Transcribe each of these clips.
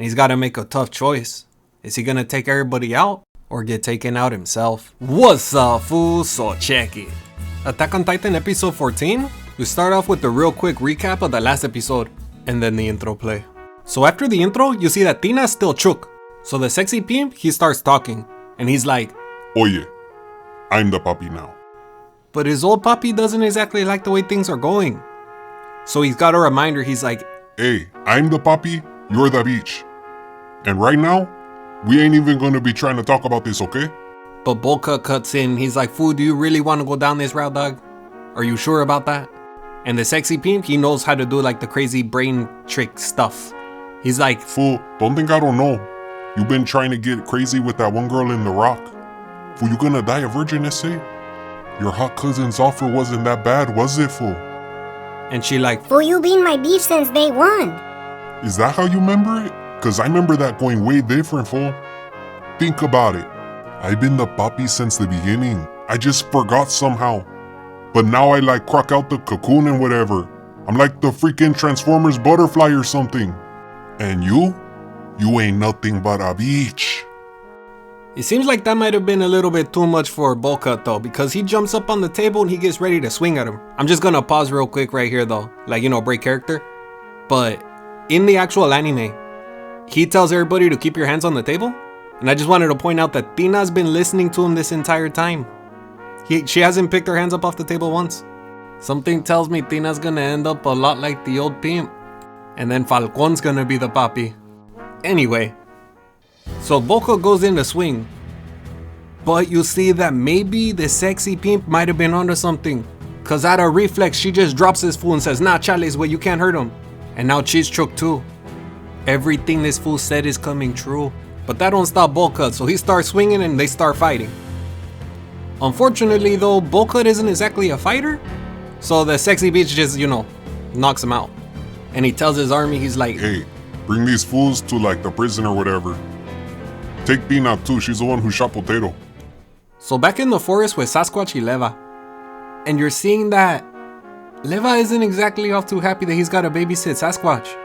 and he's got to make a tough choice. Is he gonna take everybody out or get taken out himself? What's up, fool? So check it. Attack on Titan episode 14. We start off with a real quick recap of the last episode and then the intro play. So after the intro, you see that Tina's still chook. So the sexy pimp, he starts talking and he's like, Oye, I'm the puppy now. But his old puppy doesn't exactly like the way things are going. So he's got a reminder. He's like, Hey, I'm the puppy, you're the beach. And right now, we ain't even gonna be trying to talk about this, okay? But Bolka cuts in. He's like, fool, do you really want to go down this route, dog? Are you sure about that? And the sexy pimp, he knows how to do like the crazy brain trick stuff. He's like, Fool, don't think I don't know. You've been trying to get crazy with that one girl in the rock. Fool, you gonna die a virgin, essay? Your hot cousin's offer wasn't that bad, was it, fool? And she like, Fool, you been my beef since day one. Is that how you remember it? Cause I remember that going way different, fool. Think about it. I've been the puppy since the beginning. I just forgot somehow. But now I like crack out the cocoon and whatever. I'm like the freaking Transformers butterfly or something. And you ain't nothing but a beach. It seems like that might have been a little bit too much for Bolka though, because he jumps up on the table and he gets ready to swing at him. I'm just gonna pause real quick right here though, like, break character. But in the actual anime, he tells everybody to keep your hands on the table. And I just wanted to point out that Tina's been listening to him this entire time. She hasn't picked her hands up off the table once. Something tells me Tina's gonna end up a lot like the old pimp. And then Falcon's gonna be the papi. Anyway, so Bolka goes in to swing. But you see that maybe the sexy pimp might have been onto something. Cause out of reflex, she just drops this fool and says, Nah, Chale's way, you can't hurt him. And now she's choked too. Everything this fool said is coming true. But that don't stop Bolka, so he starts swinging and they start fighting. Unfortunately though, Bolka isn't exactly a fighter. So the sexy bitch just, knocks him out. And he tells his army, he's like, Hey, bring these fools to like the prison or whatever. Take Tina too, she's the one who shot Potato. So back in the forest with Sasquatch and Leva. And you're seeing that Leva isn't exactly all too happy that he's got to babysit Sasquatch.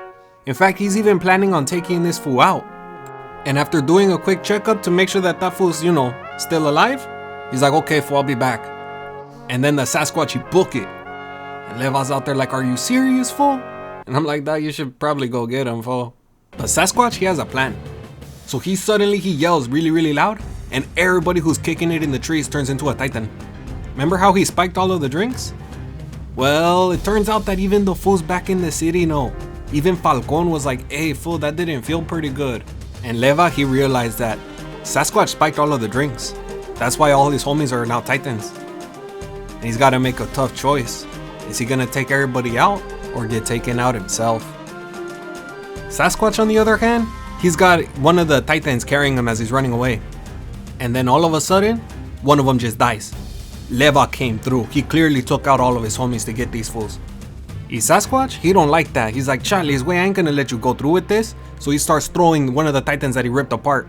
In fact, he's even planning on taking this fool out. And after doing a quick checkup to make sure that fool's, still alive, he's like, okay, fool, I'll be back. And then the Sasquatch, he book it. And Leva's out there like, are you serious, fool? And I'm like, dog, you should probably go get him, fool. But Sasquatch, he has a plan. So he yells really, really loud, and everybody who's kicking it in the trees turns into a Titan. Remember how he spiked all of the drinks? Well, it turns out that even the fools back in the city know. Even Falcon was like, hey, fool, that didn't feel pretty good. And Leva, he realized that Sasquatch spiked all of the drinks. That's why all his homies are now Titans. And he's got to make a tough choice. Is he gonna take everybody out or get taken out himself? Sasquatch, on the other hand, he's got one of the Titans carrying him as he's running away. And then all of a sudden, one of them just dies. Leva came through. He clearly took out all of his homies to get these fools. Y Sasquatch, he don't like that. He's like, Charlie's way, I ain't gonna let you go through with this. So he starts throwing one of the Titans that he ripped apart.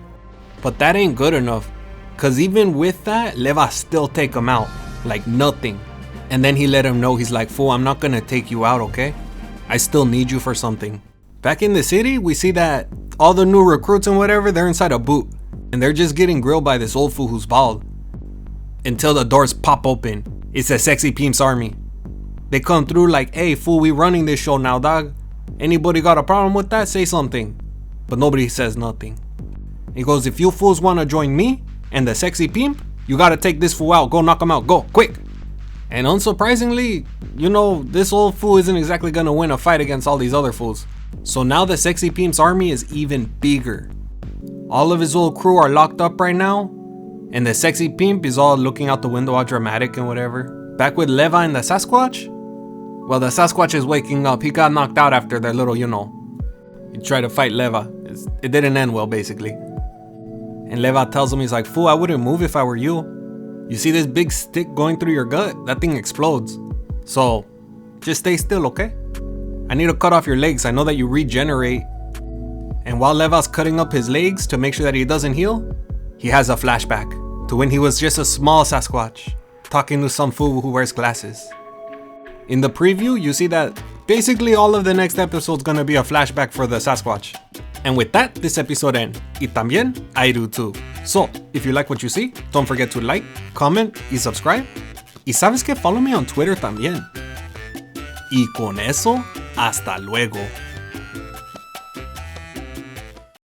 But that ain't good enough. Cause even with that, Leva still take him out. Like nothing. And then he let him know, he's like, fool, I'm not gonna take you out, okay? I still need you for something. Back in the city, we see that all the new recruits and whatever, they're inside a boot. And they're just getting grilled by this old fool who's bald. Until the doors pop open. It's a sexy pimp's army. They come through like, hey, fool, we running this show now, dog. Anybody got a problem with that? Say something. But nobody says nothing. He goes, if you fools want to join me and the sexy pimp, you got to take this fool out. Go knock him out. Go, quick. And unsurprisingly, this old fool isn't exactly going to win a fight against all these other fools. So now the sexy pimp's army is even bigger. All of his old crew are locked up right now. And the sexy pimp is all looking out the window, all dramatic and whatever. Back with Leva and the Sasquatch. Well, the Sasquatch is waking up. He got knocked out after their little, he tried to fight Leva. It didn't end well, basically. And Leva tells him, he's like, fool, I wouldn't move if I were you. You see this big stick going through your gut? That thing explodes. So, just stay still, okay? I need to cut off your legs. I know that you regenerate. And while Leva's cutting up his legs to make sure that he doesn't heal, he has a flashback to when he was just a small Sasquatch, talking to some fool who wears glasses. In the preview, you see that basically all of the next episode's gonna be a flashback for the Sasquatch. And with that, this episode ends. Y también, I do too. So, if you like what you see, don't forget to like, comment y subscribe. Y sabes que, follow me on Twitter también. Y con eso, hasta luego.